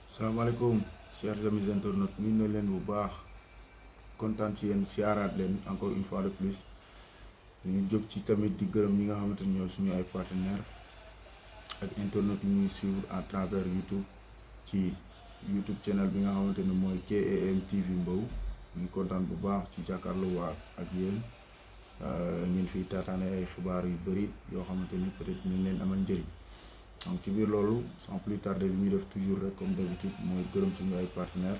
salaamaaleykum chers amis internautes ñu ne leen bu baax kontaan ci yéen siyaaraat leen encore une fois de plus ñu jóg ci tamit di gërëm ñi nga xamante ni ñoo suñu ay partenaires ak internautes yi ñuy suivre à travers YouTube ci YouTube channel bi nga xamante ni mooy KAM TV Mbow ñu kontaan bu baax ci jàkkaarloo waa ak yéen ngeen fiy taataane ay xibaar yu bëri yoo xamante ni peut-être ñu leen amal njëriñ. donc ci biir loolu sans plus tarder li ñuy def toujours rek comme d'habitude mooy gërëm suñu ay partenaires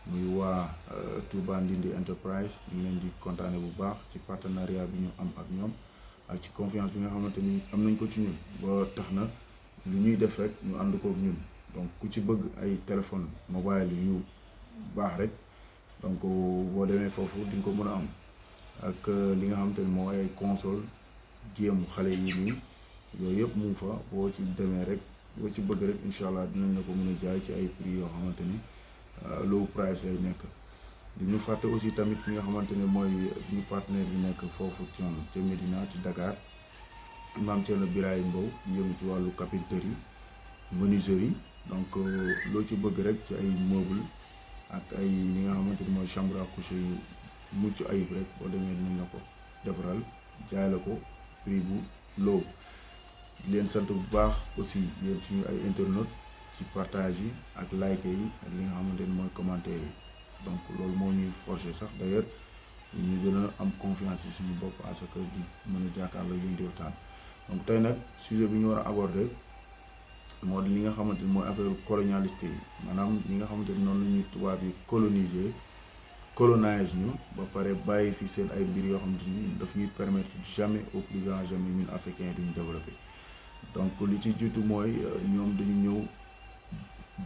muy waa Touba Ndindi Enterprise ñu leen di kontaane bu baax ci partenariat bi ñu am ak ñoom ak ci confiance bi nga xamante ni am nañ ko ci ñun ba tax na lu ñuy def rek ñu ànd kook ñun donc ku ci bëgg ay téléphone mobile yu baax rek donc boo demee foofu di nga ko mën a am ak li nga xamante ni moo ay console game xale yi nii yooyu yëpp mu ngi fa boo ci demee rek boo ci bëgg rek incha allah dinañ la ko mën a jaay ci ay prix yoo xamante ni low price lay nekk. di ñu fàtte aussi tamit ki nga xamante ne mooy suñu partenaire bi nekk foofu ca Médina ci Dakar Maam Thierno Birahim Mbow yëngu ci wàllu carpinterie menuiserie donc loo ci bëgg rek ci ay meuble ak ay li nga xamante ni mooy chambre à coucher yu mucc ayib rek boo demee dinañ la ko defaral jaay la ko prix bu low. di leen sant bu baax aussi yéen suñu ay internautes ci partage yi ak like yi ak li nga xamante ni mooy commentaire yi donc loolu moo ñuy forcer sax d'ailleurs ñu gën a am confiance ci suñu bopp à ce que di mën a jàkkaarloo yu di waxtaan. donc tey nag sujet bi ñu war a aborder moo di li nga xamante ni mooy affaire colonialiste yi maanaam li nga xamante ni noonu la ñuy tubaab yi colonise ñu ba pare bàyyi fi seen ay mbir yoo xamante ni daf ñuy permettre jamais au plus grand jamais ñun africains duñu développer. donc li ci jiitu mooy ñoom dañu ñëw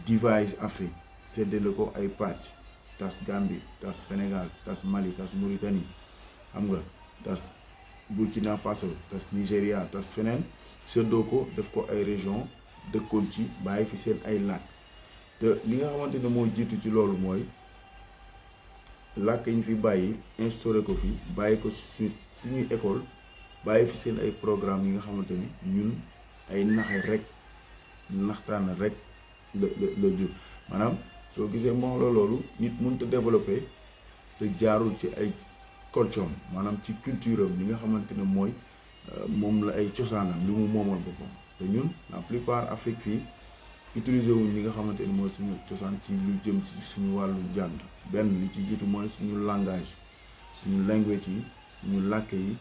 divise Afrique séddale ko ay pàcc tas Gambie tas Sénégal tas Mali tas Mauritanie xam nga tas Burkina Faso tas Nigéria tas feneen séddoo ko def ko ay région dëkkoon ci bàyyi fi seen ay làkk te li nga xamante ne moo jiitu ci loolu mooy làkk yi ñu fi bàyyi instauré ko fi bàyyi ko suñuy école bàyyi fi seen ay programme yi nga xamante ni ñun ay naxe rek naxtaan rek la jur maanaam soo gisee moom la loolu nit mënut a développer te jaarul ci ay culture maanaam ci culture am li nga xamante ne mooy moom la ay cosaanam li mu moomal boppam te ñun la plupart Afrique fii utiliser wuñ li nga xamante ni mooy suñu cosaan ci lu jëm ci suñu wàllu jàng benn li ci jiitu mooy suñu langage suñu language yi suñu làkk yi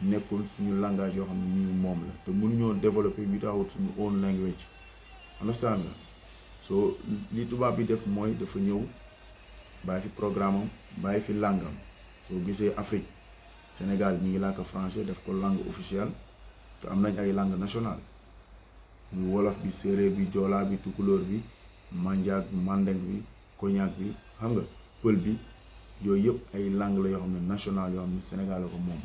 nekkul suñu langage yoo xam ne ñu moom la te mënuñoo développer without suñu own language understand nga soo li tubaab bi def mooy dafa ñëw bàyyi fi programme am bàyyi fi langue am soo gisee Afrique Sénégal ñi ngi làkk français def ko langue officielle te am nañ ay langue nationale muy wolof bi séeréer bi joolaa bi tukulóor bi manjaak mandeng bi koñaak bi xam nga pël bi yooyu yëpp ay langue la yoo xam ne nationale yoo xam ne Sénégal la ko moom.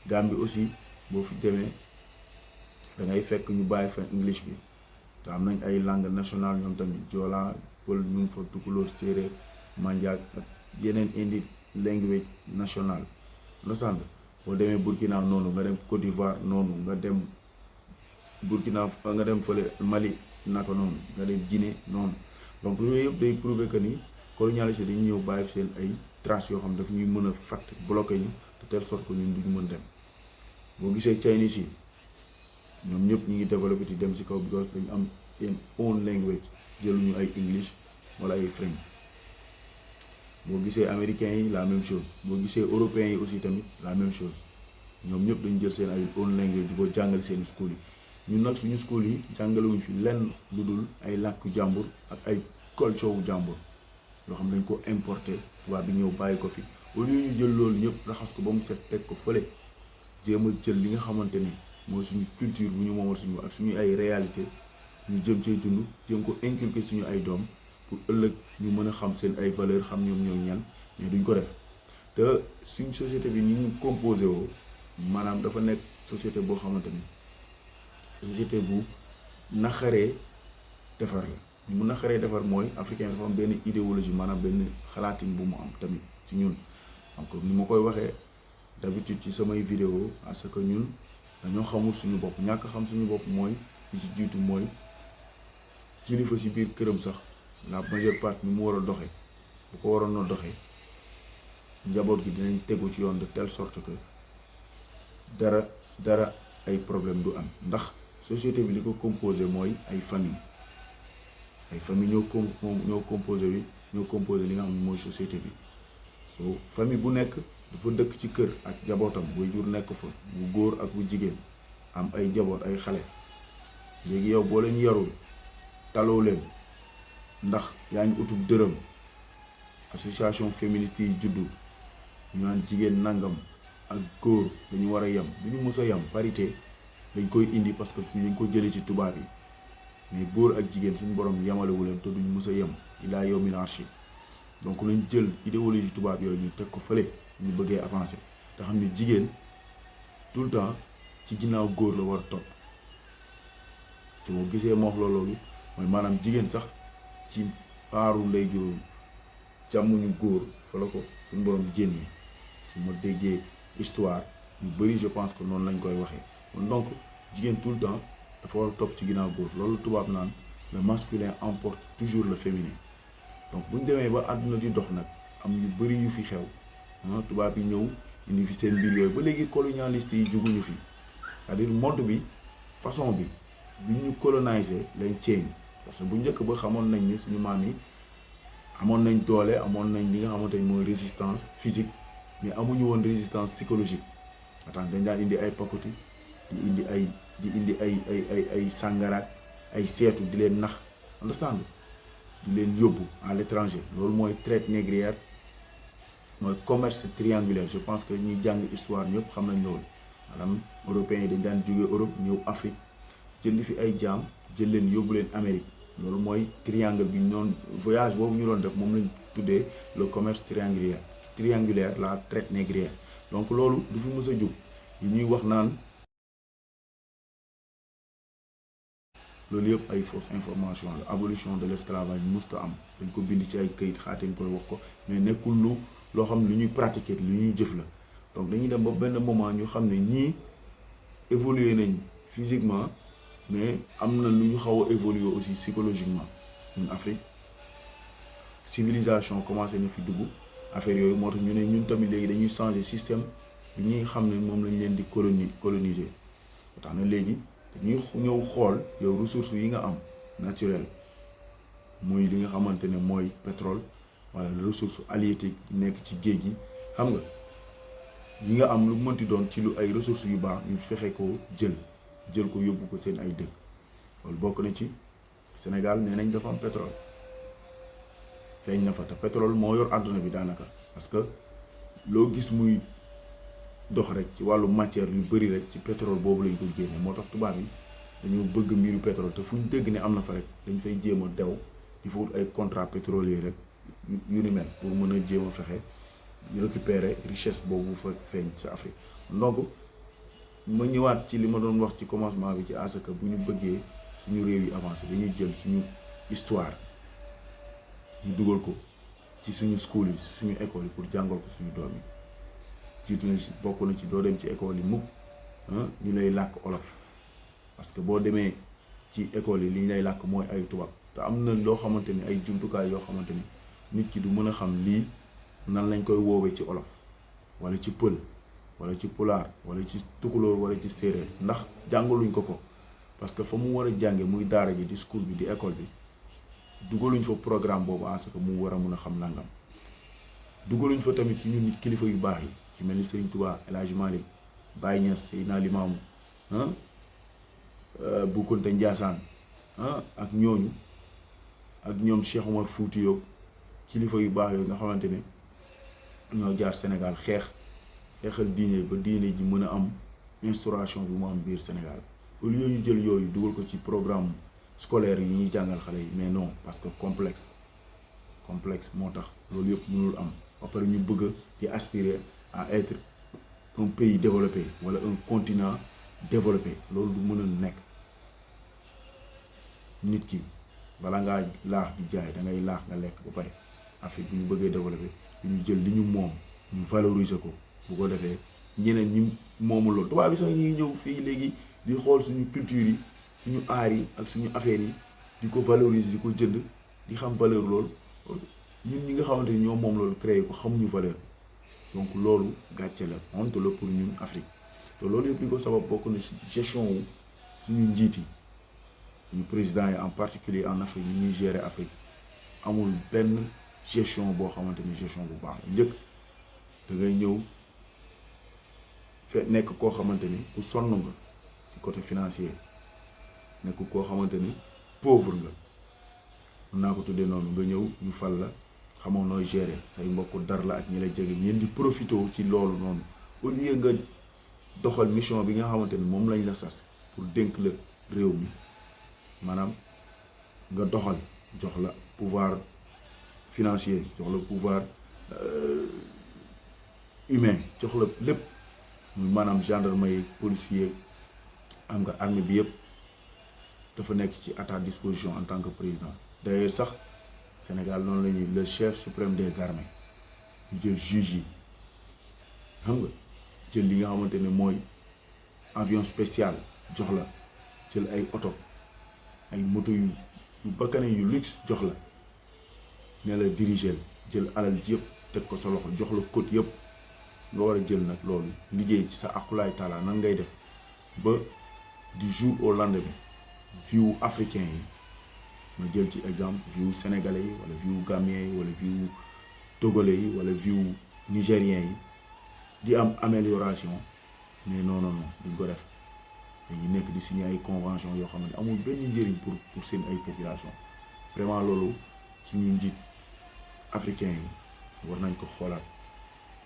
Gambie aussi boo fi demee da ngay fekk ñu bàyyi fa English bi te am nañ ay langue nationale ñoom tamit joolaa pël ñu ngi fa tukulóor séeréer manjaak ak yeneen indi language nationale nosand boo demee Burkina noonu nga dem Côte d'Ivoire noonu nga dem Burkina nga dem fële Mali naka noonu nga dem Guinée noonu donc yooyu yëpp day prouver que ni colonialiste dañu ñëw bàyyi seen ay traces yoo xam ne daf ñuy mën a fatt bloqué ñu de telle sorte que ñun duñu mën dem boo gisee Chinese yi ñoom ñëpp ñu ngi développé di dem ci kaw because dañu am seen own language jëluñu ay English wala ay French boo gisee américains yi la même chose boo gisee européens yi aussi tamit la même chose ñoom ñëpp dañu jël seen ay own language di ko jàngale seen school yi ñun nag suñu school yi jàngalewuñ fi lenn lu dul ay làkku jàmbur ak ay culture wu jàmbur yoo xam dañ ko importé tubaab bi ñëw bàyyi ko fi au lieu ñu jël loolu ñëpp raxas ko ba mu set teg ko fële jéem a jël li nga xamante ni mooy suñu culture bu ñu moomal suñu ak suñu ay réalité ñu jëm cee dund jéem ko inculquer suñu ay doom pour ëllëg ñu mën a xam seen ay valeur xam ñoom ñoom ñan mais duñ ko def te suñ société bi ni ñu composé woo maanaam dafa nekk société boo xamante ni société bu naxaree defar la mu naqaree defar mooy africain dafa am benn idéologie maanaam benn xalaatin bu mu am tamit ci ñun. donc ni ma koy waxee d'habitude ci samay vidéo parce que ñun dañoo xamul suñu bopp ñàkk xam suñu bopp mooy li ci jiitu mooy kilifa ci biir këram sax la majeure partie ni mu war a doxee bu ko waroon a doxee njaboot gi dinañ tegu ci yoon de telle sorte que dara ay problème du am ndax société bi li ko composé mooy ay famille ñoo composé li nga xam ne mooy société bi so famille bu nekk dafa dëkk ci kër ak jabootam way jur nekk fa bu góor ak bu jigéen am ay jaboot ay xale léegi yow boo leen yarul taloo leen ndax yaa ngi utub dërëm association féministe yi juddu ñu naan jigéen nangam ak góor dañu war a yem du ñu mës a yem parité dañ koy indi parce que dañ ko jëlee ci tubaab yi mais góor ak jigéen suñu borom yemalewu leen te duñ mës a yem ilaa yawmil arshi donc lañ jël idéologie tubaab yooyu ñu teg ko fële ñu bëggee avancer te xam ne jigéen tout le temps ci ginnaaw góor la war a topp te boo gisee ma wax loolu mooy maanaam jigéen sax ci paaru ndey joo càmmuñu góor fa la ko suñu borom génnee su ma déggee histoire yu bëri je pense que noonu lañ koy waxee donc jigéen tout le temps dafa war a topp ci ginnaaw góor loolu tubaab naan le masculin emporte toujours le féminin donc bu ñu demee ba àdduna di dox nag am yu bëri yu fi xew tubaab yi ñëw indi fi seen mbir yooyu ba léegi colonialiste yi juguñu fi c'est-à-dire mode bi façon bi ñu coloniser lañ change parce que bu njëkk ba xamoon nañ ni suñu maam yi amoon nañ doole amoon nañ li nga xamante ni mooy résistance physique mais amuñu woon résistance psychologique attends dañ daan indi ay pakoti di indi ay sàngaraat ay seetu di leen nax understand di leen yóbbu à l'étranger loolu mooy traite négrière mooy commerce triangulaire je pense que ñi jàng histoire ñëpp xam nañ loolu maanaam européens yi dañ daan jóge Europe ñëw Afrique jënd fi ay jaam jël leen yóbbu leen Amérique loolu mooy triangle bi ñu doon voyage boobu ñu doon def moom lañ tuddee le commerce triangulaire la traite négrière donc loolu du fi mës a jóg yi ñuy wax naan loolu yëpp ay fausse information la abolition de l'esclavage musta am dañ ko bind ci ay këyit xaatim koy wax ko mais nekkul loo xam ne lu ñuy pratiquer lu ñuy jëf la donc dañuy dem ba benn moment ñu xam ne ñii évoluer nañ physiquement mais am na lu ñu xaw a évoluer aussi psychologiquement ñun Afrique civilisation commencé na fi dugg affaire yooyu moo tax ñu ne ñun tamit léegi dañuy changer système bi ñuy xam ne moom lañ leen di coloniser moo tax na léegi dañuy ñëw xool yow ressources yi nga am naturel muy li nga xamante ne mooy pétrole wala ressources halieutiques nekk ci géej gi xam nga yi nga am lu mënti doon ci lu ay ressources yu baax ñu fexe ko jël ko yóbbu ko seen ay dëkk loolu bokk na ci Sénégal nee nañ dafa am pétrole feeñ na fa te pétrole moo yor àdduna bi daanaka parce que loo gis muy dox rek ci wàllu matière yu bëri rek ci pétrole boobu lañ ko génne moo tax tubaab yi dañoo bëgg mbiru pétrole te fu ñu dégg ne am na fa rek dañ fay jéem a dew di fa wut ay contrat pétrolier rek yu ni mel pour mën a jéem a fexe récupérer richesse boobu fa feeñ sa Afrique donc ma ñëwaat ci li ma doon wax ci commencement bi ci asaka bu ñu bëggee suñu réew yi avancé dañuy jël suñu histoire ñu dugal ko ci suñu school yi suñu école yi pour jàngal ko suñu doom yi jiitu na ci bokk na ci doo dem ci école yi mukk ñu lay làkk olof parce que boo demee ci école yi li ñu lay làkk mooy ay tubaab te am na loo xamante ni ay jumtukaay yoo xamante ni nit ki du mën a xam lii nan lañ koy woowee ci olof wala ci pël wala ci pulaar wala ci tukulóor wala ci séeréer ndax jàngaluñ ko parce que fa mu war a jànge muy daara ji di school bi di école bi dugaluñ fa programme boobu parce que mu war a mun a xam nangam dugaluñ fa tamit suñu nit kilifa yu baax yi ci mel ni Serigne Touba El Hadj Malick Baye Niass Seydina Limamou Bou Kounta Ndiassane ak ñooñu ak ñoom Cheikh Omar Fouti yow kilifa yu baax yooyu nga xamante ne ñoo jaar Sénégal xeexal diine ba diine ji mën a am instauration bi mu am biir Sénégal au lieu ñu jël yooyu dugal ko ci programme scolaire yi ñuy jàngal xale yi mais non parce que complexe moo tax loolu yëpp mënul am ba pare ñu bëgg di aspirer à être un pays développé wala un continent développé loolu du mën a nekk nit ki bala ngaa laax di jaay da ngay laax nga lekk ba pare. Afrique bu ñu bëggee développer ñu jël li ñu moom ñu valoriser ko bu ko defee ñeneen ñi moomul loolu tubaab bi sax ñuy ñëw fii léegi di xool suñu culture yi suñu aar yi ak suñu affaires yi di ko valoriser di ko jënd di xam valeur loolu ñun ñi nga xamante ni ñoo moom loolu créé ko xamuñu valeur donc loolu gàcce la honte la pour ñun Afrique te loolu yëpp li ko sabab bokk na ci gestion wu suñu njiit yi suñu président yi en particulier en Afrique ñu ñuy gérer Afrique amul benn gestion boo xamante ni gestion bu baax la njëkk da ngay ñëw nekk koo xamante ni ku sonn nga ci côté financier nekk koo xamante ni pauvre nga mën naa ko tuddee noonu nga ñëw ñu fal la xamoo nooy gérer say mbokk dar la ak ñi la jege ñeen di profité ci loolu noonu au lieu nga doxal mission bi nga xamante ni moom lañ la sas pour dénk la réew mi maanaam nga doxal jox la pouvoir financier jox la pouvoir humain jox la lépp muy maanaam gendarmerie policier am nga armée bi yëpp dafa nekk ci à ta disposition en tant que président d'ailleurs sax Sénégal noonu la ñuy le chef suprême des armées ñu jël juge yi xam nga jël li nga xamante ne mooy avion spécial jox la jël ay oto ay moto yu bakkane yu luxe jox la ne la diriger jël alal ji yëpp teg ko sa loxo jox la code yëpp nga war a jël nag loolu liggéey ci sa akulaay taala nan ngay def ba du jour au lendemain viwu africain yi ma jël ci exemple viwu sénégalais yi wala viwu gambien yi wala viwu togolais yi wala viwu nigérien yi di am amélioration mais non duñ ko def dañuy nekk di signer ay convention yoo xam ne amul benn njëriñ pour seen ay population vraiment loolu suñu njiit africain yi war nañ ko xoolaat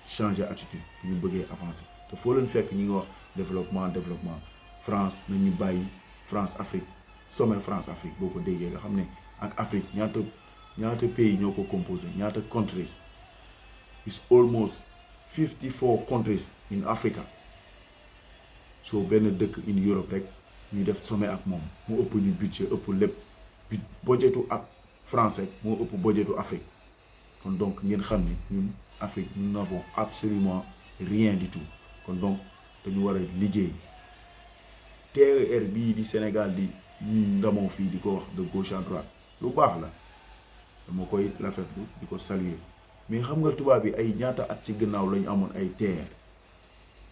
changer attitude ñu bëggee avancer te foo leen fekk ñi ngi wax développement France nañu bàyyi France Afrique sommet France Afrique boo ko déggee nga xam ne ak Afrique ñaata pays ñoo ko composé ñaata countries is almost 54 countries in Africa soo benn dëkk in Europe rek ñuy def sommet ak moom mu ëpp ñu budget ëpp lépp budgetu ak France rek moo ëpp budgetu Afrique kon donc ngeen xam ni ñun Afrique nous n'avons absolument rien du tout kon donc dañu war a liggéey TER bii di Sénégal di ñi ndamoo fii di ko wax de gauche à droite lu baax la dama koy rafetlu di ko saluer mais xam nga tubaab bi ay ñaata at ci gannaaw lañu amoon ay TER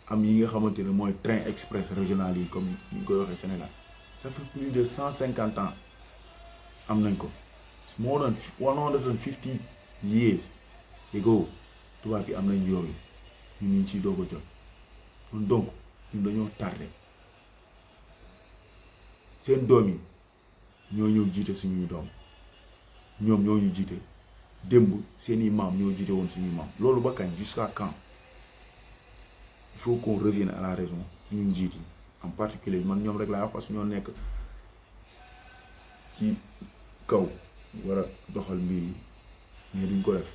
am yi nga xamante ne mooy train express régional yi comme ni ñu koy waxee Sénégal ça fait plus de 150 ans am nañ ko more than 150 years ago tubaab bi am nañ yooyu ñun ñu ciy doog a jot kon donc ñun dañoo tardé seen doom yi ñoo ñëw jiite suñuy doom ñoom ñoo ñu jiite démb seeni maam ñoo jiite woon suñuy maam loolu ba kañ jusqu'à quand il faut qu'on revienne à la raison suñu njiit yi en particulier man ñoom rek laa wax parce que ñoo nekk ci kaw war a doxal mbir yi mais duñ ko def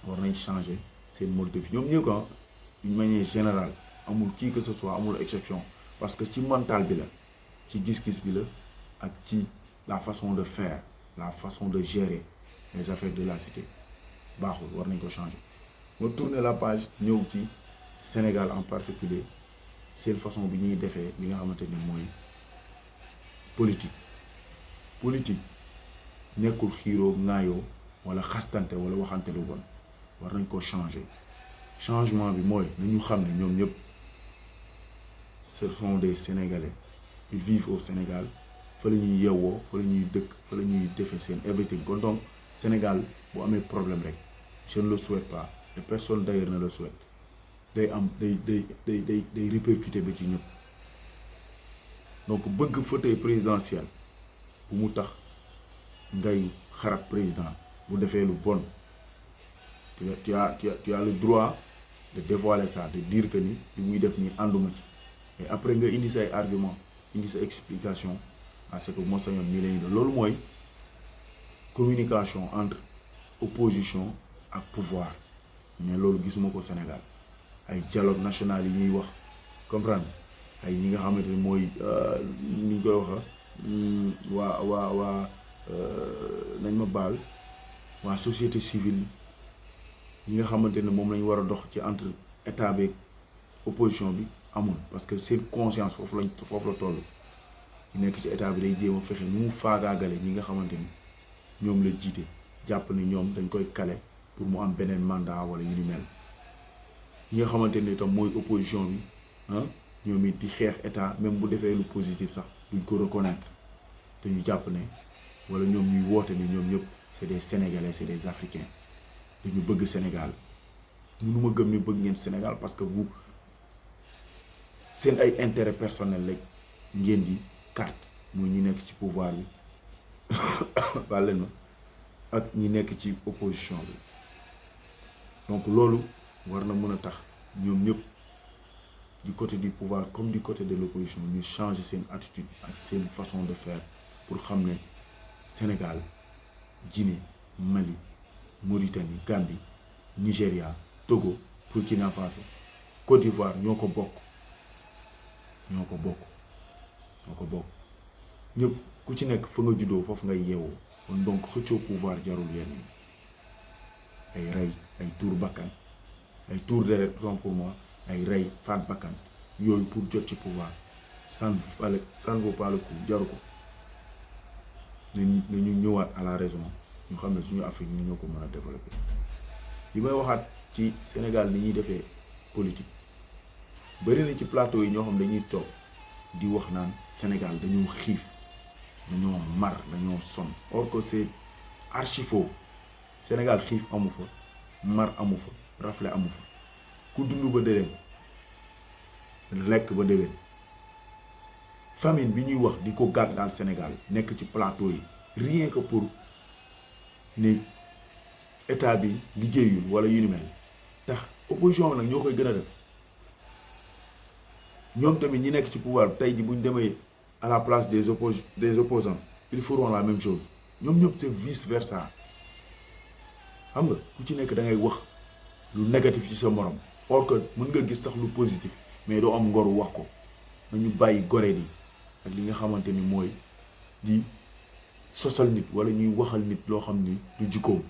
war nañ changer seen mode de vie ñoom ñëpp d'une manière générale amul qui que ce soit amul exception parce que ci mental bi la ci gis-gis bi la ak ci la façon de faire la façon de gérer les affaires de la cité baaxul war nañ ko changer ma tourner la page ñëw ci Sénégal en particulier seen façon bi ñuy defee li nga xamante ni mooy politique nekkul xiiroo ŋaayoo wala xastante wala waxante lu bon war nañ ko changer changement bi mooy nañu xam ne ñoom ñëpp ce sont des Sénégalais ils vivent au Sénégal fa la ñuy yeewoo fa la ñuy dëkk fa la ñuy defee seen everything kon donc Sénégal bu amee problème rek je ne le souhaite pas et personne d'ailleurs ne le souhaite day am day répercuter ba ci ñëpp donc bëgg fauteuil présidentiel bu mu tax ngay xarab président bu defee lu bon tu as le droit de dévoiler ça de dire que ni li muy def nii ànduma ci et après nga indi say argument indi sa explication à ce que moo sañoon nii la ñu doon loolu mooy communication entre opposition ak pouvoir mais loolu gisuma ko Sénégal ay dialogue national yi ñuy wax comprendre ay ñi nga xamante ni mooy ni ñu koy waxa waa nañ ma baal waa société civile yi nga xamante ne moom lañ war a dox ci entre état bi opposition bi amul parce que seen conscience foofu la toll ñu nekk ci état bi day jéem a fexe nu mu faagaagale ñi nga xamante ni ñoom la jiite jàpp ne ñoom dañ koy kale pour mu am beneen mandat wala yu ni mel ñi nga xamante ni itam mooy opposition bi ñoom it di xeex état même bu defee lu positif sax duñ ko reconnaître te ñu jàpp ne wala ñoom ñuy woote ni ñoom ñëpp c'est des sénégalais c'est des africains dañu bëgg Sénégal mënuma gëm ni bëgg ngeen Sénégal parce que vous seen ay intérêt personnel rek ngeen di carte muy ñi nekk ci pouvoir bi baal leen ma ak ñi nekk ci opposition bi donc loolu war na mën a tax ñoom ñëpp du côté du pouvoir comme du côté de l'opposition ñu changer seen attitude ak seen façon de faire pour xam ne Sénégal Guinée Mali Mauritanie Gambie Nigéria Togo Burkina Faso Côte d'Ivoire ñoo ko bokk ñëpp ku ci nekk fa nga juddoo foofu ngay yeewoo kon donc xëccoo pouvoir jarul yenn ay rey ay tuur bakkan ay tuur deret pour moi ay rey faat bakkan yooyu pour jot ci pouvoir ça ne vaut pas le coup jaru ko nañu ñëwaat à la raison ñu xam ne suñu Afrique ñu ñoo ko mën a développer li may waxaat ci Sénégal ni ñuy defee politique bari na ci plateau yi ñoo xam dañuy toog di wax naan Sénégal dañoo xiif dañoo mar dañoo sonn or que c'est archi faux Sénégal xiif amu fa mar amu fa rafle amu fa ku dund ba déwén lekk ba déwén famine bi ñuy wax di ko gàddaal Sénégal nekk ci plateau yi rien que pour ne état bi liggéeyul wala yu ni mel tax opposition bi nag ñoo koy gën a def ñoom tamit ñi nekk ci pouvoir tey ji buñ demee à la place des opposants ils feront la même chose ñoom ñëpp c'est vice versa xam nga ku ci nekk da ngay wax lu négatif ci sa morom or que mën nga gis sax lu positif mais doo am ngoru wax ko nañu bàyyi gore di ak li nga xamante ni mooy di sosal nit wala ñuy waxal nit loo xam ni du jikkoom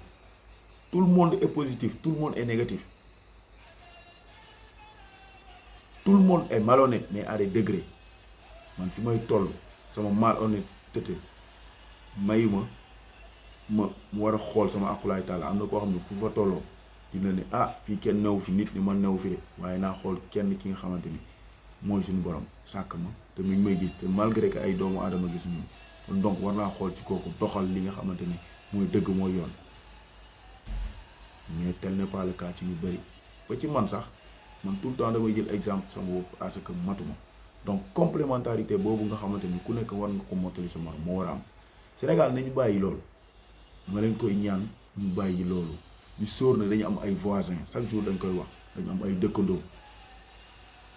tout le monde est positif tout le monde est négatif tout le monde est malhonnête mais à des degrés man fi may toll sama malhonnêteté mayuma ma mu war a xool sama akulaay taala am na koo xam ne fu fa tolloo dina ne fii kenn newu fi nit ni man newu fi de waaye naa xool kenn ki nga xamante ni mooy suñu borom sàkk ma te mi ngi may gis te malgré que ay doomu aadama gis ñu kon donc war naa xool ci kooku doxal li nga xamante ni mooy dëgg mooy yoon mais tel n'est pas le cas ci ñu bëri ba ci man sax man tout le temps damay jël exemple sama bopp à ce que matuma donc complémentarité boobu nga xamante ni ku nekk war nga ko mottali sa morom moo war a am Sénégal nañu bàyyi loolu ma leen koy ñaan ñu bàyyi loolu ñu sóor ne dañu am ay voisins chaque jour dañ koy wax dañu am ay dëkkandoo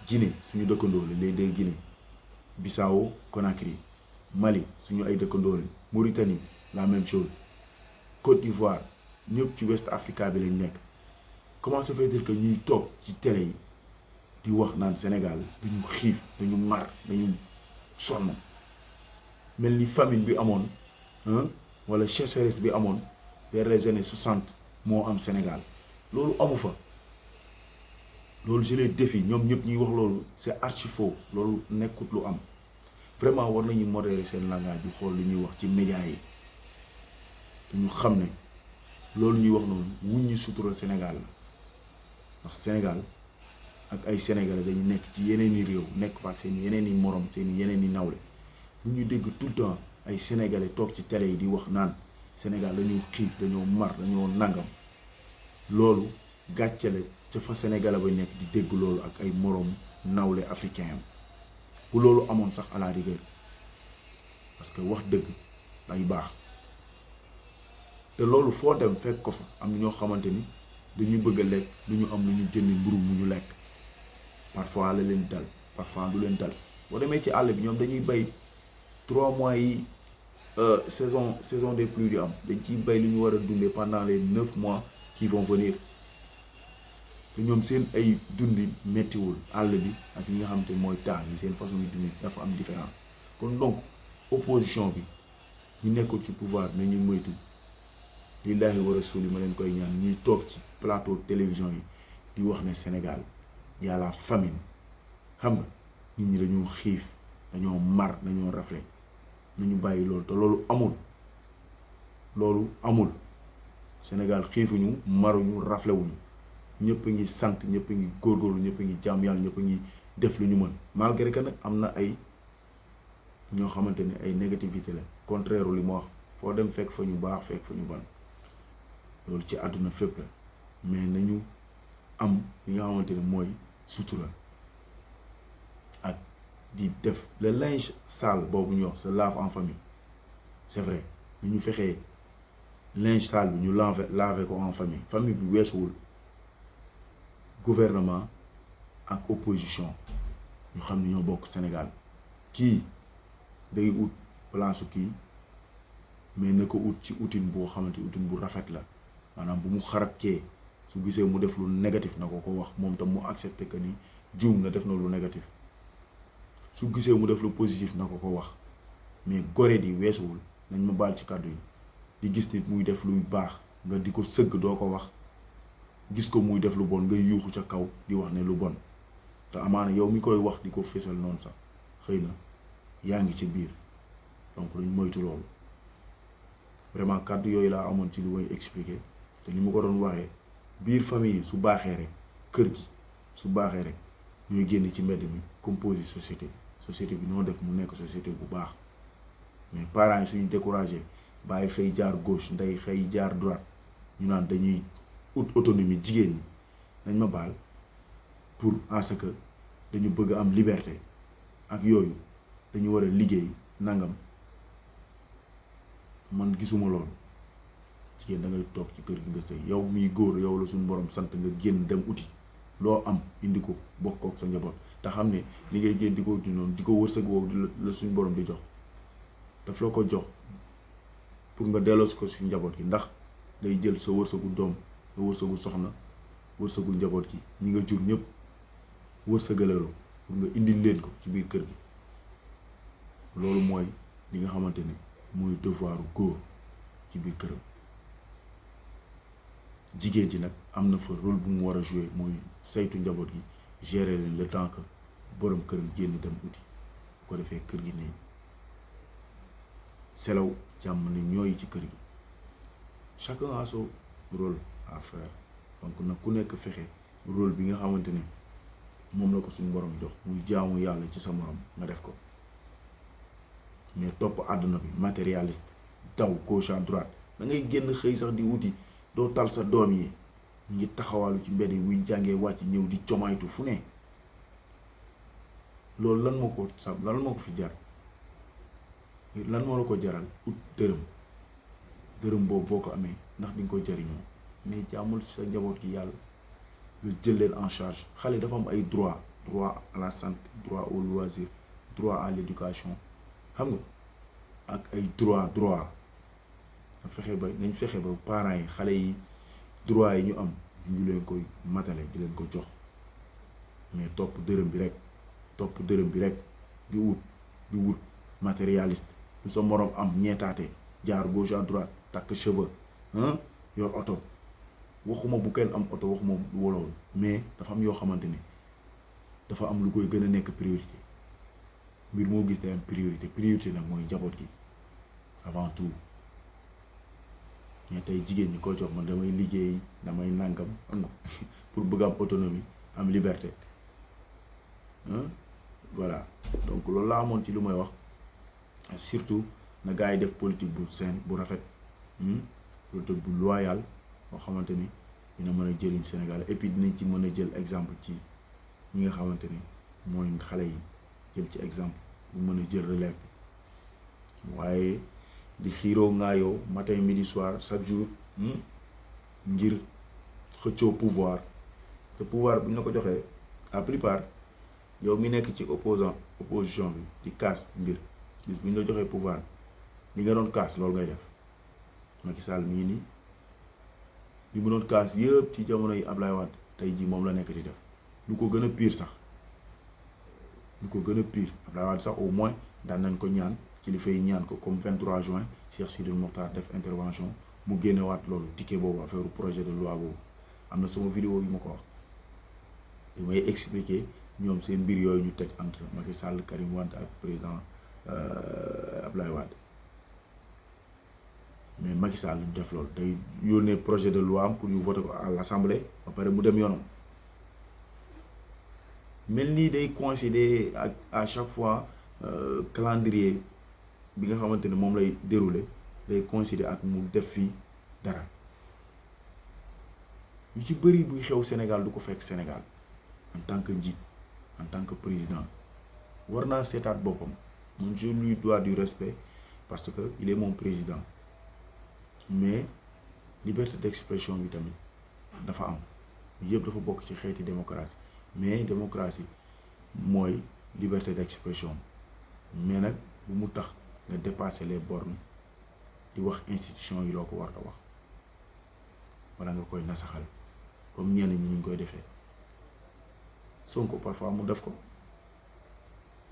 Guinée suñu dëkkandoo la les deux Guinée Bissau Conakry Mali suñu ay dëkkandoo lañ Mauritanie la même chose Côte d'Ivoire ñëpp ci West Africa bi lañ nekk comment ça fait dire que ñuy toog ci télé yi di wax naan Sénégal dañu xiif dañu mar dañu sonn mel ni famine bi amoon wala sécheresse bi amoon vers les années 60 moo am Sénégal loolu amu fa loolu je les défie ñoom ñëpp ñuy wax loolu c'est archi faux loolu nekkut lu am vraiment war nañu modérer seen langage di xool lu ñuy wax ci médias yi dañu xam ne loolu ñuy wax noonu wuñ ñu sutura Sénégal la ndax Sénégal ak ay sénégalais dañu nekk ci yeneen i réew nekk fa ak seen yeneen i morom seen yeneen i nawle bu ñuy dégg tout le temps ay sénégalais toog ci télé yi di wax naan Sénégal dañoo xiif dañoo mar dañoo nangam loolu gàcce la ca fa sénégalais ba nekk di dégg loolu ak ay morom nawle africain bu loolu amoon sax à la rigueur parce que wax dëgg day baax te loolu foo dem fekk ko fa am na ñoo xamante ni dañu bëgg a lekk du ñu am lu ñu jënd mburu mu ñu lekk parfois la leen dal parfois du leen dal boo demee ci àll bi ñoom dañuy bay 3 mois yi saison des pluies di am dañ ciy bay lu ñu war a dundee pendant les 9 mois qui vont venir te ñoom seen ay dundi méttiwul àll bi ak ñi nga xamante mooy taax yi seen façon yi dundi dafa am différence kon donc opposition bi ñi nekkul ci pouvoir nañu moytu lillahi wa rasuli ma leen koy ñaan ñuy toog ci plateau télévision yi di wax ne Sénégal y a la famine xam nga nit ñi dañoo xiif dañoo mar dañoo rafle nañu bàyyi loolu te loolu amul Sénégal xiifuñu maruñu raflewuñu ñëpp a ngi sant ñëpp a ngi góorgóorlu ñëpp a ngi jaam yàlla ñëpp a ngi def lu ñu mën malgré que nag am na ay ñoo xamante ne ay négativité la contraire li ma wax foo dem fekk fa ñu baax fekk fa ñu ban loolu ci àdduna fépp la mais nañu am li nga xamante ne mooy sutura ak di def le linge sale boobu ñu wax se lave en famille c'est vrai nañu fexee linge sale bi ñu laver ko en famille bi weesuwul gouvernement ak opposition ñu xam ne ñoo bokk Sénégal kii day ut place kii mais na ko ut ci outil boo xamante outil bu rafet la maanaam bu mu xarabkee su gisee mu def lu négatif na ko wax moom tam mu accepté que ni juum na def na lu négatif su gisee mu def lu positif na ko wax mais gore di weesuwul nañ ma baal ci kàddu yi di gis nit muy def luy baax nga di ko sëgg doo ko wax gis ko muy def lu bon ngay yuuxu ca kaw di wax ne lu bon te amaana yow mi koy wax di ko fésal noonu sax xëy na yaa ngi ci biir donc dañ moytu loolu vraiment kàddu yooyu laa amoon ci lu may expliquer te ni ma ko doon waxee biir famille yi su baaxee rek kër gi su baaxee rek ñooy génn ci mbedd mi composé société bi noo def mu nekk société bu baax mais parents yi suñu découragé bàyyi xëy jaar gauche ndey xëy jaar droite ñu naan dañuy ut autonomie jigéen ñi nañ ma baal pour en ce que dañu bëgg am liberté ak yooyu dañu war a liggéey nangam man gisuma loolu jigéen da ngay toog ci kër gi nga sëy yow miy góor yow la suñu borom sant nga génn dem uti loo am indi ko bokk ak sa njaboot te xam ne li ngay génn di ko uti noonu di ko wërsëg woowu la suñu borom di jox daf la ko jox pour nga delloosi ko si njaboot gi ndax day jël sa wërsëgu doom sa wërsëgu soxna wërsëgu njaboot gi ñi nga jur ñëpp wërsëgaloo pour nga indil leen ko ci biir kër gi loolu mooy li nga xamante ne mooy devoiru góor ci biir këram jigéen ji nag am na fa rôle bu mu war a jouer mooy saytu njaboot gi gérer leen le temps que borom këram génn dem uti bu ko defee kër gi ne selaw jàmm ne ñooy ci kër gi chacun a son rôle à faire donc nag ku nekk fexe rôle bi nga xamante ne moom la ko suñu borom jox muy jaamu yàlla ci sa morom nga def ko mais topp àdduna bi matérialiste daw gauche à droite da ngay génn xëy sax di wuti doo tal sa doom yi ñu ngi taxawalu ci mbedd yi buy jàngee wàcc ñëw di comaytu fu ne loolu lan moo ko sab lan moo ko fi jar lan moo la ko jaral ut dërëm boobu boo ko amee ndax di nga ko jariñoo mais jaamul ci sa njaboot gi yàlla nga jël leen en charge xale dafa am ay droit à la santé droit au loisir droit à l'éducation xam nga ak ay droit nañ fexe ba parents yi xale yi droit yi ñu am ñu leen koy matale di leen ko jox mais topp dërëm bi rek di wut matérialiste lu sa moroom am ñeetaate jaar gauche à droite takk cheveux yor oto waxuma bu kenn am oto waxuma wolool mais dafa am yoo xamante ni dafa am lu koy gën a nekk priorité mbir moo gis day am priorité nag mooy njaboot gi avant tout mais tey jigéen ñi ko jox man damay liggéey damay nàngam pour bëgg am autonomie am liberté voilà donc loolu laa amoon ci lu may wax surtout na gars yi def politique bu saine bu rafet politique bu loyal boo xamante ni dina mën a jëriñ Sénégal et puis dinañ ci mën a jël exemple ci ñi nga xamante ni mooy xale yi jël ci exemple bu mën a jël relève bi waaye di xiiroo ngaayoo matin midi soir chaque jour ngir xëccoo pouvoir te pouvoir bu ñu la ko joxee à plupart yow mi nekk ci opposition bi di kaas mbir bis bu ñu la joxee pouvoir li nga doon kaas loolu ngay def Macky Sall mii nii li mu doon kaas yëpp ci jamono yi Ablaye Wade tey jii moom la nekk di def lu ko gën a pire sax Ablaye Wade sax au moins daan nañ ko ñaan kilifa yi ñaan ko comme 23 juin Cheikh Sidil Mokhtar def intervention mu génnewaat loolu ticket boobu affaire projet de loi boobu am na sama vidéo yu ma ko wax yu may expliquer ñoom seen mbir yooyu ñu teg entre Macky Sall Karim Wade ak président Abdoulaye Wade mais Macky Sall du def loolu day yónnee projet de loi am pour ñu voter ko à l'Assemblée ba pare mu dem yoonam mel nii day coïncider ak à chaque fois calendrier bi nga xamante ne moom lay dérouler day coïncider ak mu def fii dara yu ci bëri buy xew Sénégal du ko fekk Sénégal en tant que njiit en tant que président war naa seetaat boppam man je lui dois du respect parce que il est mon président mais liberté d'expression bi tamit dafa am yëpp dafa bokk ci xeeti démocratie mais démocratie mooy liberté d'expression mais nag bu mu tax nga dépasser les bornes di wax institution yi loo ko war a wax wala nga koy nasaxal comme ñenn ñi ñu koy defee Sonko parfois mu def ko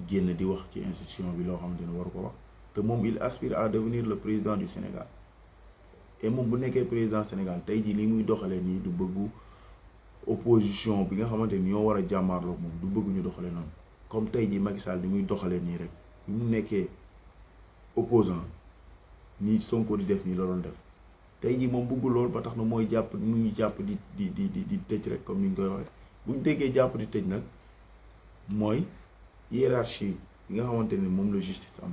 génn di wax ci institution bi loo xamante ne waru ko wax te moom il aspire à devenir le président du Sénégal et moom bu nekkee président Sénégal tey jii li muy doxalee nii du bëggu opposition bi nga xamante ni ñoo war a jàmmaarloog moom du bëgg ñu doxalee noonu comme tey jii Macky Sall di muy doxalee nii rek bi mu nekkee opposant nii Sonko di def nii la doon def tey jii moom bëggul loolu ba tax na mooy jàpp muy jàpp di tëj rek comme ni ñu koy waxee bu ñu déggee jàpp di tëj nag mooy hiérarchie bi nga xamante ne moom la justice am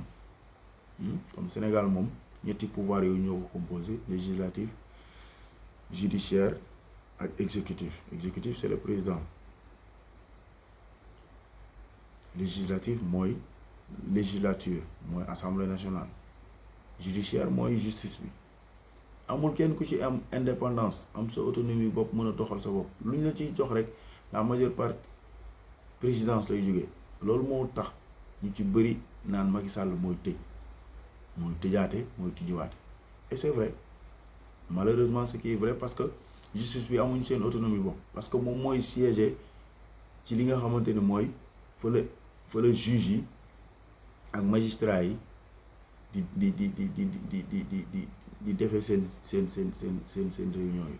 comme Sénégal moom ñetti pouvoir yooyu ñoo ko composé législatif judiciaire ak exécutif exécutif c'est le président législatif mooy législature mooy assemblée nationale judiciaire mooy justice bi amul kenn ku ci am indépendance am sa autonomie bopp mën a doxal sa bopp lu ñu la ciy jox rek la majeure partie présidence lay jógee loolu moo tax ñu ci bëri naan Macky Sall mooy tëj mooy tëjaate mooy tijjiwaate et c'est vrai malheureusement ce qui est vrai parce que justice bi amuñ seen autonomie bopp parce que moom mooy siéger ci li nga xamante ni mooy fa la juge yi ak magistrat yi di defee seen réunion yi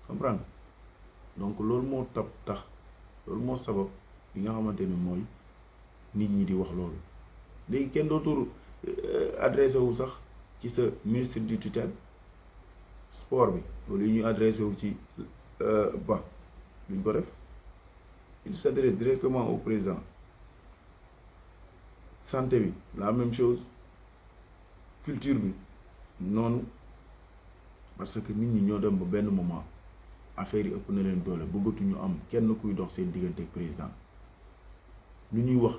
comprendre donc loolu moo tax loolu moo sabab li nga xamante ni mooy nit ñi di wax loolu léegi kenn dootul adressé wu sax ci sa ministre du tutelle sport bi loolu yi ñuy adressé wu ci ba duñ ko def il s'adresse directement au président santé bi la même chose culture bi noonu parce que nit ñi ñoo dem ba benn moment affaire yi ëpp na leen doole bëggatuñu am kenn kuy dox seen diggante ak président lu ñuy wax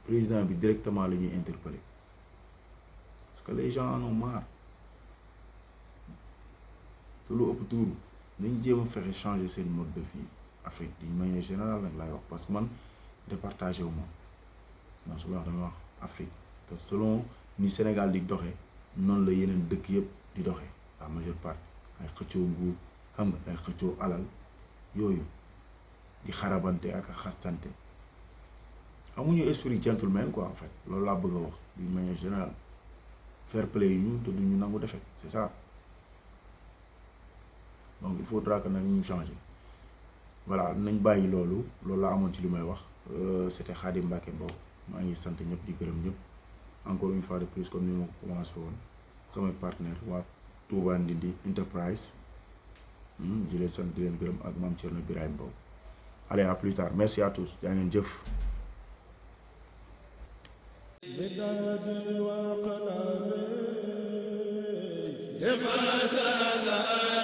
président bi directement la ñuy interpeller parce que les gens en ont marre te lu ëpp tuuru nañ jéem a fexe changer seen mode de vie Afrique d'une manière générale nag laay wax parce que man départagé wu moom man su ma wax dama wax Afrique te selon ni Sénégal di doxee noonu la yeneen dëkk yëpp di doxee la majeure part ay xëccoo nguur xam nga ay xëccoo alal yooyu di xarabante ak xastante amuñu esprit gentleman quoi en fait loolu laa bëgg a wax d'une manière générale fair play yi ñu te duñu nangu defet c'est ça donc il faudra que nag ñu changer voilà nañ bàyyi loolu laa amoon ci li may wax c'était Khadim Mbacké Mbow maa ngi sant ñëpp di gërëm ñëpp encore une fois de plus comme ni ma ko commencé woon samay partenaire waa Touba Ndindi Enterprise di leen sant di leen gërëm ak Mame Thierno Birahim Mbow. Allez, à plus tard, merci à tous jaa ngeen jëf. لماذا لا